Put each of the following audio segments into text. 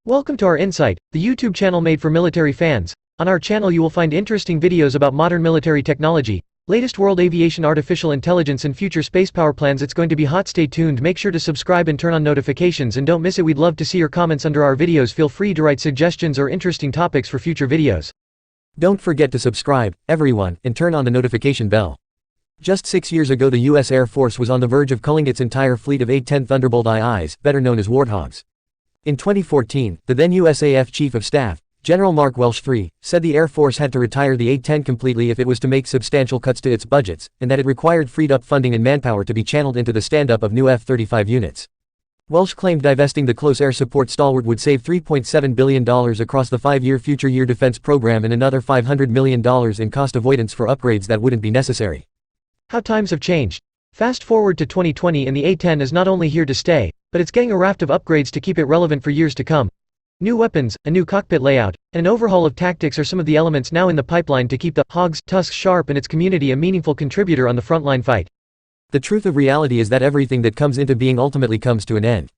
Welcome to our Insight, the YouTube channel made for military fans. On our channel you will find interesting videos about modern military technology, latest world aviation, artificial intelligence and future space power plans. It's going to be hot, stay tuned, make sure to subscribe and turn on notifications and don't miss it. We'd love to see your comments under our videos. Feel free to write suggestions or interesting topics for future videos. Don't forget to subscribe, everyone, and turn on the notification bell. Just 6 years ago the US Air Force was on the verge of culling its entire fleet of A-10 Thunderbolt IIs, better known as Warthogs. In 2014, the then USAF Chief of Staff, General Mark Welsh III, said the Air Force had to retire the A-10 completely if it was to make substantial cuts to its budgets, and that it required freed-up funding and manpower to be channeled into the stand-up of new F-35 units. Welsh claimed divesting the close air support stalwart would save $3.7 billion across the 5-year Future Year Defense program and another $500 million in cost avoidance for upgrades that wouldn't be necessary. How times have changed. Fast forward to 2020 and the A-10 is not only here to stay, but it's getting a raft of upgrades to keep it relevant for years to come. New weapons, a new cockpit layout, and an overhaul of tactics are some of the elements now in the pipeline to keep the Hawg's tusks sharp and its community a meaningful contributor on the frontline fight. The truth of reality is that everything that comes into being ultimately comes to an end.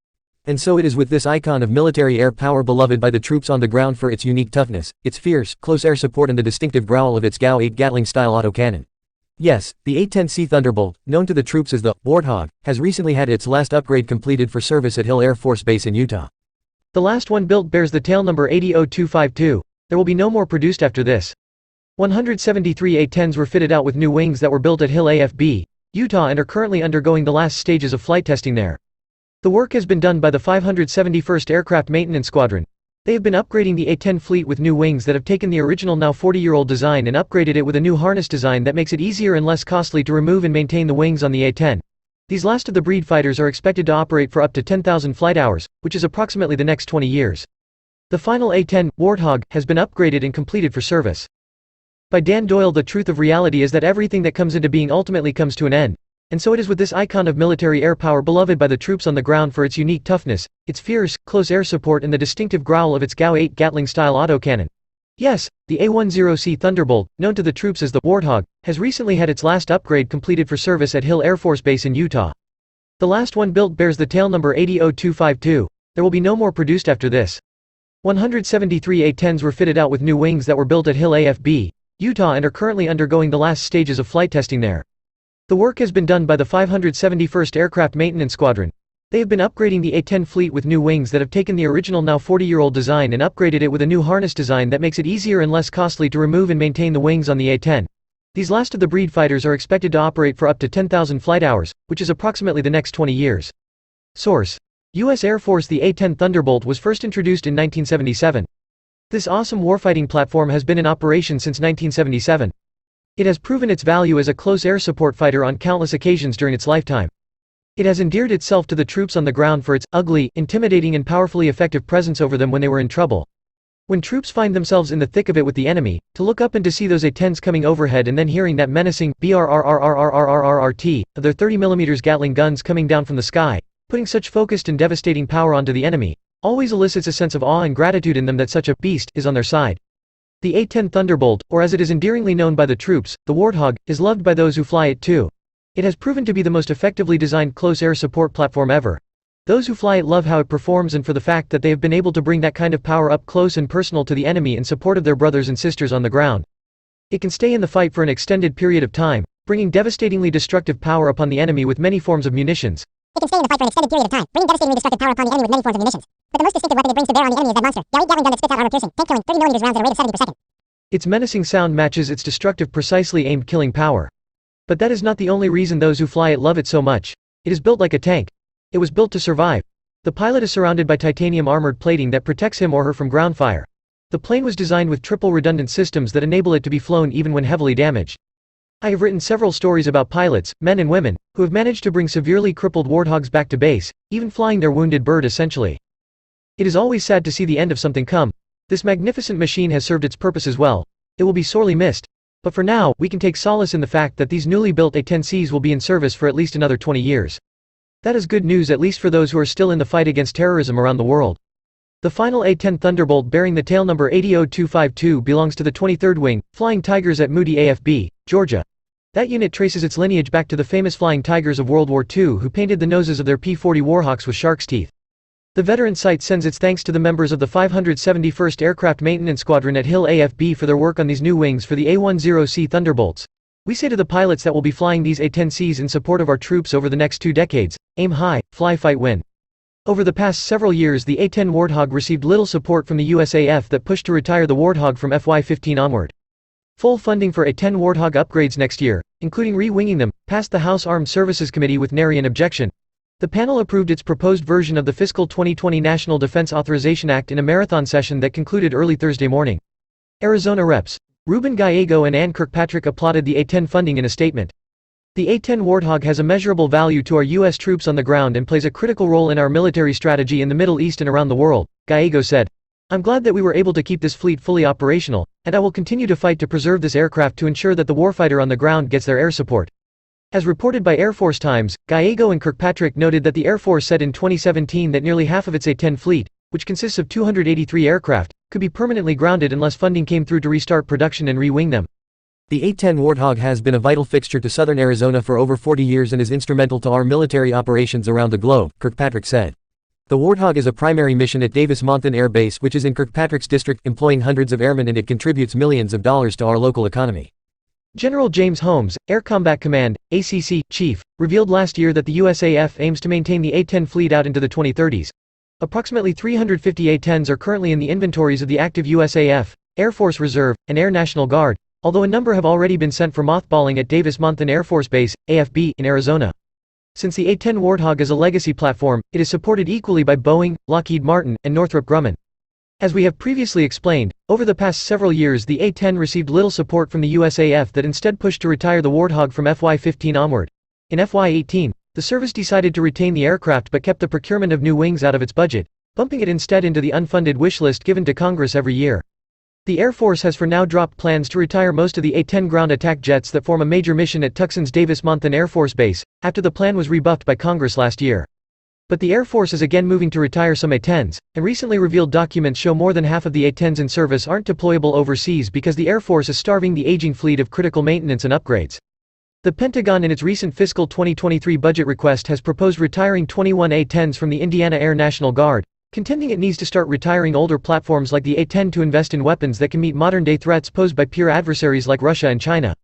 And so it is with this icon of military air power beloved by the troops on the ground for its unique toughness, its fierce, close air support and the distinctive growl of its GAU-8 Gatling-style autocannon. Yes, the A-10 Thunderbolt, known to the troops as the Warthog, has recently had its last upgrade completed for service at Hill Air Force Base in Utah. The last one built bears the tail number 800252. There will be no more produced after this. 173 A-10s were fitted out with new wings that were built at Hill AFB, Utah and are currently undergoing the last stages of flight testing there. The work has been done by the 571st Aircraft Maintenance Squadron. They have been upgrading the A-10 fleet with new wings that have taken the original now 40-year-old design and upgraded it with a new harness design that makes it easier and less costly to remove and maintain the wings on the A-10. These last of the breed fighters are expected to operate for up to 10,000 flight hours, which is approximately the next 20 years. The final A-10, Warthog, has been upgraded and completed for service. By Dan Doyle. The truth of reality is that everything that comes into being ultimately comes to an end. And so it is with this icon of military air power beloved by the troops on the ground for its unique toughness, its fierce, close air support and the distinctive growl of its GAU-8 Gatling-style autocannon. Yes, the A-10 Thunderbolt, known to the troops as the Warthog, has recently had its last upgrade completed for service at Hill Air Force Base in Utah. The last one built bears the tail number 800252. There will be no more produced after this. 173 A-10s were fitted out with new wings that were built at Hill AFB, Utah and are currently undergoing the last stages of flight testing there. The work has been done by the 571st Aircraft Maintenance Squadron. They have been upgrading the A-10 fleet with new wings that have taken the original now 40-year-old design and upgraded it with a new harness design that makes it easier and less costly to remove and maintain the wings on the A-10. These last of the breed fighters are expected to operate for up to 10,000 flight hours, which is approximately the next 20 years. Source: U.S. Air Force. The A-10 Thunderbolt was first introduced in 1977. This awesome warfighting platform has been in operation since 1977. It has proven its value as a close air support fighter on countless occasions during its lifetime. It has endeared itself to the troops on the ground for its ugly, intimidating and powerfully effective presence over them when they were in trouble. When troops find themselves in the thick of it with the enemy, to look up and to see those A-10s coming overhead and then hearing that menacing brrrrrrrrrt of their 30mm Gatling guns coming down from the sky, putting such focused and devastating power onto the enemy, always elicits a sense of awe and gratitude in them that such a beast is on their side. The A-10 Thunderbolt, or as it is endearingly known by the troops, the Warthog, is loved by those who fly it too. It has proven to be the most effectively designed close air support platform ever. Those who fly it love how it performs and for the fact that they have been able to bring that kind of power up close and personal to the enemy in support of their brothers and sisters on the ground. It can stay in the fight for an extended period of time, bringing devastatingly destructive power upon the enemy with many forms of munitions. It can stay in the fight for an extended period of time, bringing devastatingly destructive power upon the enemy with many forms of munitions. But the most distinctive weapon it brings to bear on the enemy is that monster, GAU-8 Gatling gun that spits out armor-piercing, tank-killing, 30mm rounds at a rate of 70 per second. Its menacing sound matches its destructive, precisely aimed killing power. But that is not the only reason those who fly it love it so much. It is built like a tank. It was built to survive. The pilot is surrounded by titanium armored plating that protects him or her from ground fire. The plane was designed with triple redundant systems that enable it to be flown even when heavily damaged. I have written several stories about pilots, men and women, who have managed to bring severely crippled Warthogs back to base, even flying their wounded bird essentially. It is always sad to see the end of something come. This magnificent machine has served its purposes well. It will be sorely missed. But for now, we can take solace in the fact that these newly built A-10Cs will be in service for at least another 20 years. That is good news at least for those who are still in the fight against terrorism around the world. The final A-10 Thunderbolt bearing the tail number 800252 belongs to the 23rd Wing, Flying Tigers at Moody AFB, Georgia. That unit traces its lineage back to the famous Flying Tigers of World War II who painted the noses of their P-40 Warhawks with shark's teeth. The veteran site sends its thanks to the members of the 571st Aircraft Maintenance Squadron at Hill AFB for their work on these new wings for the A-10C Thunderbolts. We say to the pilots that will be flying these A-10Cs in support of our troops over the next 2 decades, aim high, fly fight win. Over the past several years the A-10 Warthog received little support from the USAF that pushed to retire the Warthog from FY15 onward. Full funding for A-10 Warthog upgrades next year, including re-winging them, passed the House Armed Services Committee with nary an objection. The panel approved its proposed version of the fiscal 2020 National Defense Authorization Act in a marathon session that concluded early Thursday morning. Arizona Reps. Ruben Gallego and Ann Kirkpatrick applauded the A-10 funding in a statement. The A-10 Warthog has immeasurable value to our U.S. troops on the ground and plays a critical role in our military strategy in the Middle East and around the world, Gallego said. I'm glad that we were able to keep this fleet fully operational, and I will continue to fight to preserve this aircraft to ensure that the warfighter on the ground gets their air support. As reported by Air Force Times, Gallego and Kirkpatrick noted that the Air Force said in 2017 that nearly half of its A-10 fleet, which consists of 283 aircraft, could be permanently grounded unless funding came through to restart production and re-wing them. The A-10 Warthog has been a vital fixture to southern Arizona for over 40 years and is instrumental to our military operations around the globe, Kirkpatrick said. The Warthog is a primary mission at Davis-Monthan Air Base, which is in Kirkpatrick's district, employing hundreds of airmen, and it contributes millions of dollars to our local economy. General James Holmes, Air Combat Command, ACC, Chief, revealed last year that the USAF aims to maintain the A-10 fleet out into the 2030s. Approximately 350 A-10s are currently in the inventories of the active USAF, Air Force Reserve, and Air National Guard, although a number have already been sent for mothballing at Davis-Monthan Air Force Base, AFB, in Arizona. Since the A-10 Warthog is a legacy platform, it is supported equally by Boeing, Lockheed Martin, and Northrop Grumman. As we have previously explained, over the past several years the A-10 received little support from the USAF that instead pushed to retire the Warthog from FY15 onward. In FY18, the service decided to retain the aircraft but kept the procurement of new wings out of its budget, bumping it instead into the unfunded wish list given to Congress every year. The Air Force has for now dropped plans to retire most of the A-10 ground attack jets that form a major mission at Tucson's Davis-Monthan Air Force Base, after the plan was rebuffed by Congress last year. But the Air Force is again moving to retire some A-10s, and recently revealed documents show more than half of the A-10s in service aren't deployable overseas because the Air Force is starving the aging fleet of critical maintenance and upgrades. The Pentagon in its recent fiscal 2023 budget request has proposed retiring 21 A-10s from the Indiana Air National Guard, contending it needs to start retiring older platforms like the A-10 to invest in weapons that can meet modern-day threats posed by peer adversaries like Russia and China.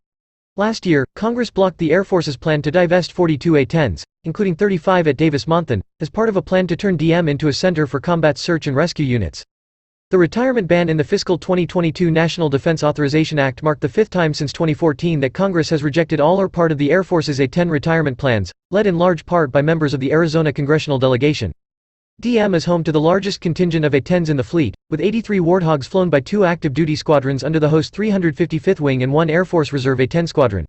Last year, Congress blocked the Air Force's plan to divest 42 A-10s, including 35 at Davis-Monthan, as part of a plan to turn DM into a center for combat search and rescue units. The retirement ban in the fiscal 2022 National Defense Authorization Act marked the 5th time since 2014 that Congress has rejected all or part of the Air Force's A-10 retirement plans, led in large part by members of the Arizona congressional delegation. DM is home to the largest contingent of A-10s in the fleet, with 83 Warthogs flown by 2 active duty squadrons under the host 355th Wing and 1 Air Force Reserve A-10 squadron.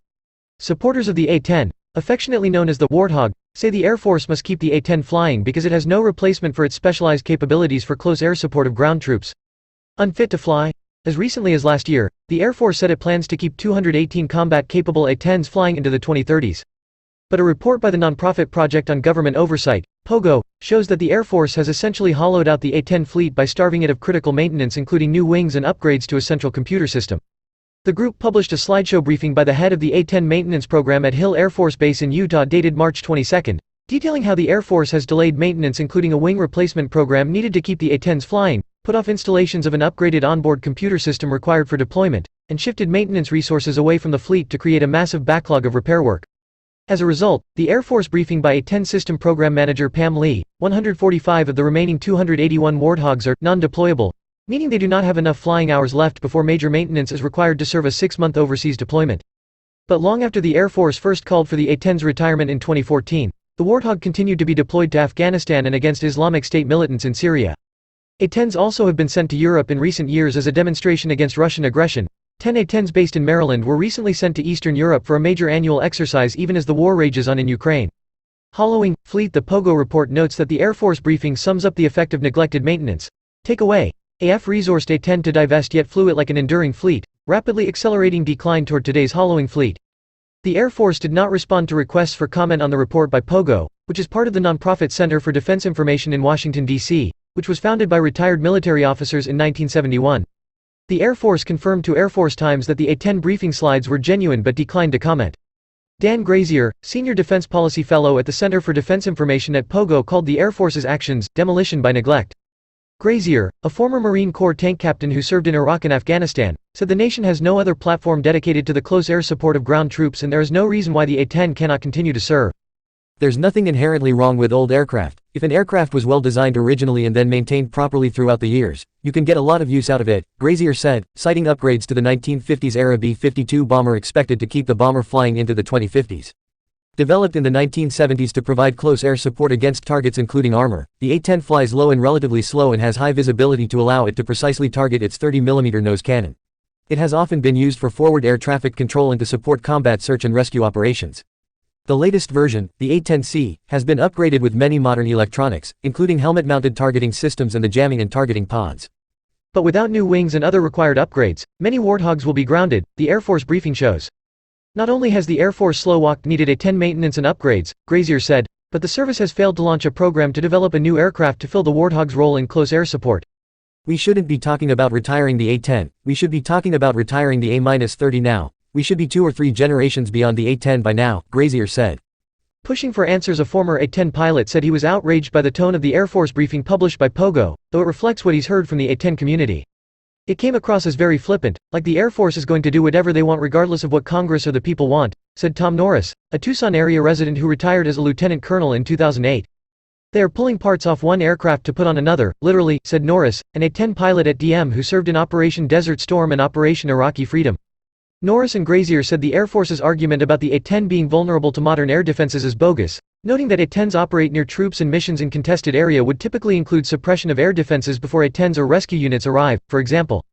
Supporters of the A-10, affectionately known as the Warthog, say the Air Force must keep the A-10 flying because it has no replacement for its specialized capabilities for close air support of ground troops. Unfit to fly? As recently as last year, the Air Force said it plans to keep 218 combat-capable A-10s flying into the 2030s. But a report by the nonprofit Project on Government Oversight, POGO, shows that the Air Force has essentially hollowed out the A-10 fleet by starving it of critical maintenance, including new wings and upgrades to a central computer system. The group published a slideshow briefing by the head of the A-10 maintenance program at Hill Air Force Base in Utah dated March 22, detailing how the Air Force has delayed maintenance, including a wing replacement program needed to keep the A-10s flying, put off installations of an upgraded onboard computer system required for deployment, and shifted maintenance resources away from the fleet to create a massive backlog of repair work. As a result, the Air Force briefing by A-10 System Program Manager Pam Lee, 145 of the remaining 281 Warthogs are non-deployable, meaning they do not have enough flying hours left before major maintenance is required to serve a 6-month overseas deployment. But long after the Air Force first called for the A-10's retirement in 2014, the Warthog continued to be deployed to Afghanistan and against Islamic State militants in Syria. A-10s also have been sent to Europe in recent years as a demonstration against Russian aggression. 10 A-10s based in Maryland were recently sent to Eastern Europe for a major annual exercise even as the war rages on in Ukraine. Hollowing fleet. The POGO report notes that the Air Force briefing sums up the effect of neglected maintenance. Takeaway: AF resourced A-10 to divest yet flew it like an enduring fleet, rapidly accelerating decline toward today's hollowing fleet. The Air Force did not respond to requests for comment on the report by POGO, which is part of the nonprofit Center for Defense Information in Washington, D.C., which was founded by retired military officers in 1971. The Air Force confirmed to Air Force Times that the A-10 briefing slides were genuine but declined to comment. Dan Grazier, Senior Defense Policy Fellow at the Center for Defense Information at Pogo, called the Air Force's actions demolition by neglect. Grazier, a former Marine Corps tank captain who served in Iraq and Afghanistan, said the nation has no other platform dedicated to the close air support of ground troops and there is no reason why the A-10 cannot continue to serve. There's nothing inherently wrong with old aircraft. If an aircraft was well designed originally and then maintained properly throughout the years, you can get a lot of use out of it, Grazier said, citing upgrades to the 1950s-era B-52 bomber expected to keep the bomber flying into the 2050s. Developed in the 1970s to provide close air support against targets including armor, the A-10 flies low and relatively slow and has high visibility to allow it to precisely target its 30mm nose cannon. It has often been used for forward air traffic control and to support combat search and rescue operations. The latest version, the A-10C, has been upgraded with many modern electronics, including helmet-mounted targeting systems and the jamming and targeting pods. But without new wings and other required upgrades, many Warthogs will be grounded, the Air Force briefing shows. Not only has the Air Force slow-walked needed A-10 maintenance and upgrades, Grazier said, but the service has failed to launch a program to develop a new aircraft to fill the Warthog's role in close air support. We shouldn't be talking about retiring the A-10, we should be talking about retiring the A-30 now. We should be 2 or 3 generations beyond the A-10 by now, Grazier said. Pushing for answers, a former A-10 pilot said he was outraged by the tone of the Air Force briefing published by Pogo, though it reflects what he's heard from the A-10 community. It came across as very flippant, like the Air Force is going to do whatever they want regardless of what Congress or the people want, said Tom Norris, a Tucson area resident who retired as a lieutenant colonel in 2008. They are pulling parts off one aircraft to put on another, literally, said Norris, an A-10 pilot at DM who served in Operation Desert Storm and Operation Iraqi Freedom. Norris and Grazier said the Air Force's argument about the A-10 being vulnerable to modern air defenses is bogus, noting that A-10s operate near troops and missions in contested area would typically include suppression of air defenses before A-10s or rescue units arrive, for example.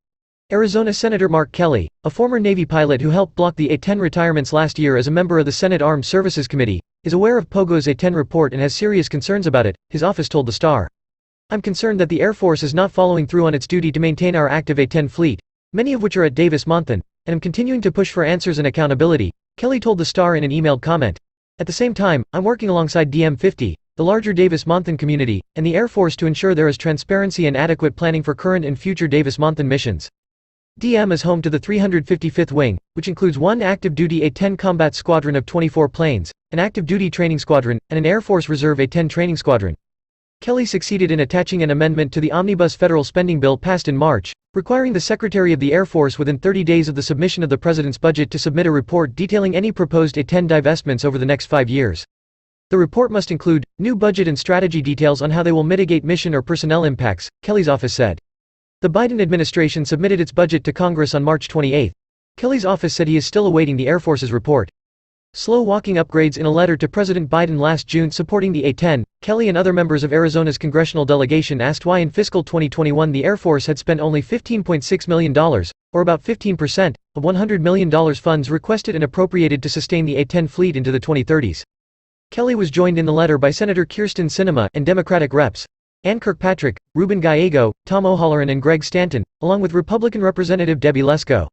Arizona Senator Mark Kelly, a former Navy pilot who helped block the A-10 retirements last year as a member of the Senate Armed Services Committee, is aware of Pogo's A-10 report and has serious concerns about it, his office told the Star. I'm concerned that the Air Force is not following through on its duty to maintain our active A-10 fleet, many of which are at Davis-Monthan, and I'm continuing to push for answers and accountability, Kelly told the Star in an emailed comment. At the same time, I'm working alongside DM-50, the larger Davis-Monthan community, and the Air Force to ensure there is transparency and adequate planning for current and future Davis-Monthan missions. DM is home to the 355th Wing, which includes one active-duty A-10 combat squadron of 24 planes, an active-duty training squadron, and an Air Force Reserve A-10 training squadron. Kelly succeeded in attaching an amendment to the omnibus federal spending bill passed in March, requiring the Secretary of the Air Force within 30 days of the submission of the President's budget to submit a report detailing any proposed A-10 divestments over the next 5 years. The report must include new budget and strategy details on how they will mitigate mission or personnel impacts, Kelly's office said. The Biden administration submitted its budget to Congress on March 28. Kelly's office said he is still awaiting the Air Force's report. Slow-walking upgrades. In a letter to President Biden last June supporting the A-10, Kelly and other members of Arizona's congressional delegation asked why in fiscal 2021 the Air Force had spent only $15.6 million, or about 15%, of $100 million funds requested and appropriated to sustain the A-10 fleet into the 2030s. Kelly was joined in the letter by Senator Kyrsten Sinema and Democratic Reps. Ann Kirkpatrick, Ruben Gallego, Tom O'Halloran and Greg Stanton, along with Republican Representative Debbie Lesko.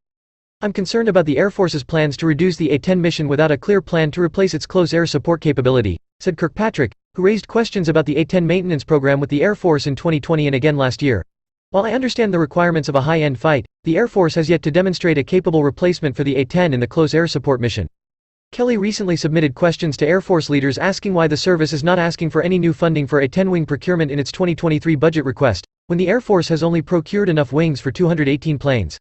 I'm concerned about the Air Force's plans to reduce the A-10 mission without a clear plan to replace its close air support capability, said Kirkpatrick, who raised questions about the A-10 maintenance program with the Air Force in 2020 and again last year. While I understand the requirements of a high-end fight, the Air Force has yet to demonstrate a capable replacement for the A-10 in the close air support mission. Kelly recently submitted questions to Air Force leaders asking why the service is not asking for any new funding for A-10 wing procurement in its 2023 budget request, when the Air Force has only procured enough wings for 218 planes.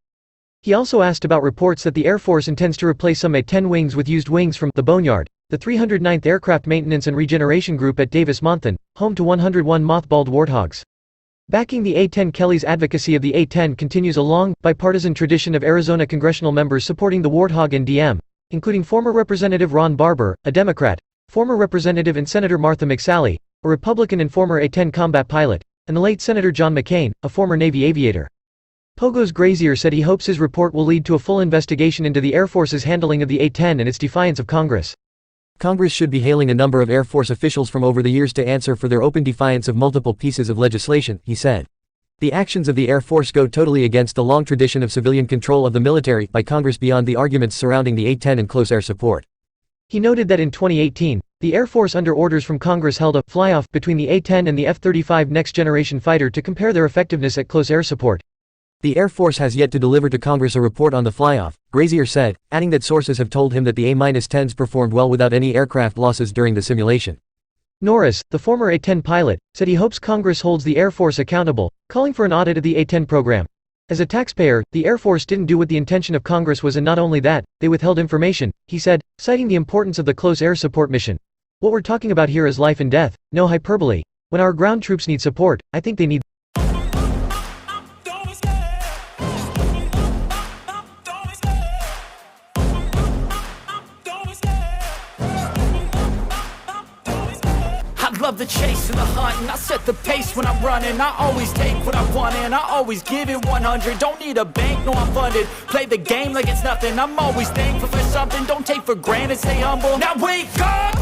He also asked about reports that the Air Force intends to replace some A-10 wings with used wings from the Boneyard, the 309th Aircraft Maintenance and Regeneration Group at Davis-Monthan, home to 101 mothballed Warthogs. Backing the A-10. Kelly's advocacy of the A-10 continues a long, bipartisan tradition of Arizona congressional members supporting the Warthog and DM, including former Representative Ron Barber, a Democrat, former Representative and Senator Martha McSally, a Republican and former A-10 combat pilot, and the late Senator John McCain, a former Navy aviator. Pogo's Grazier said he hopes his report will lead to a full investigation into the Air Force's handling of the A-10 and its defiance of Congress. Congress should be hailing a number of Air Force officials from over the years to answer for their open defiance of multiple pieces of legislation, he said. The actions of the Air Force go totally against the long tradition of civilian control of the military by Congress beyond the arguments surrounding the A-10 and close air support. He noted that in 2018, the Air Force under orders from Congress held a fly-off between the A-10 and the F-35 next-generation fighter to compare their effectiveness at close air support. The Air Force has yet to deliver to Congress a report on the fly-off, Grazier said, adding that sources have told him that the A-10s performed well without any aircraft losses during the simulation. Norris, the former A-10 pilot, said he hopes Congress holds the Air Force accountable, calling for an audit of the A-10 program. As a taxpayer, the Air Force didn't do what the intention of Congress was, and not only that, they withheld information, he said, citing the importance of the close air support mission. What we're talking about here is life and death, no hyperbole. When our ground troops need support, I think they need I love the chase and the hunt, and I set the pace when I'm running. I always take what I want and I always give it 100. Don't need a bank, no I'm funded. Play the game like it's nothing. I'm always thankful for something. Don't take for granted, stay humble. Now wake up!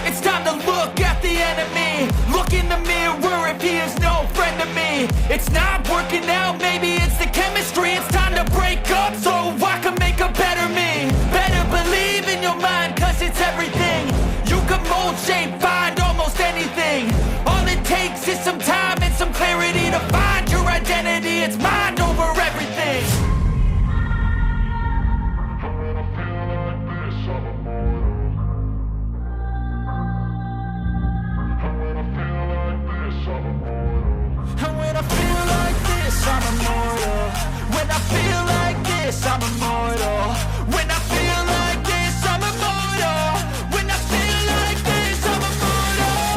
It's time to look at the enemy. Look in the mirror if he is no friend to me. It's not working out, maybe it's the chemistry. It's time to break up so I can make a better me. Better believe in your mind, cause it's everything. You can mold, shape, find almost anything. All it takes is some time and some clarity to find your identity. It's mind over everything. And when I feel like this, I'm immortal. When I feel like this, I'm immortal. When I feel like this, I'm immortal. When I feel like this, I'm immortal.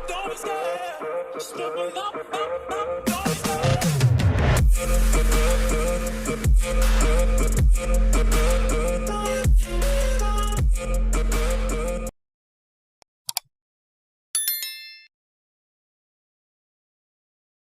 Don't be scared. Just give it up. Don't be scared.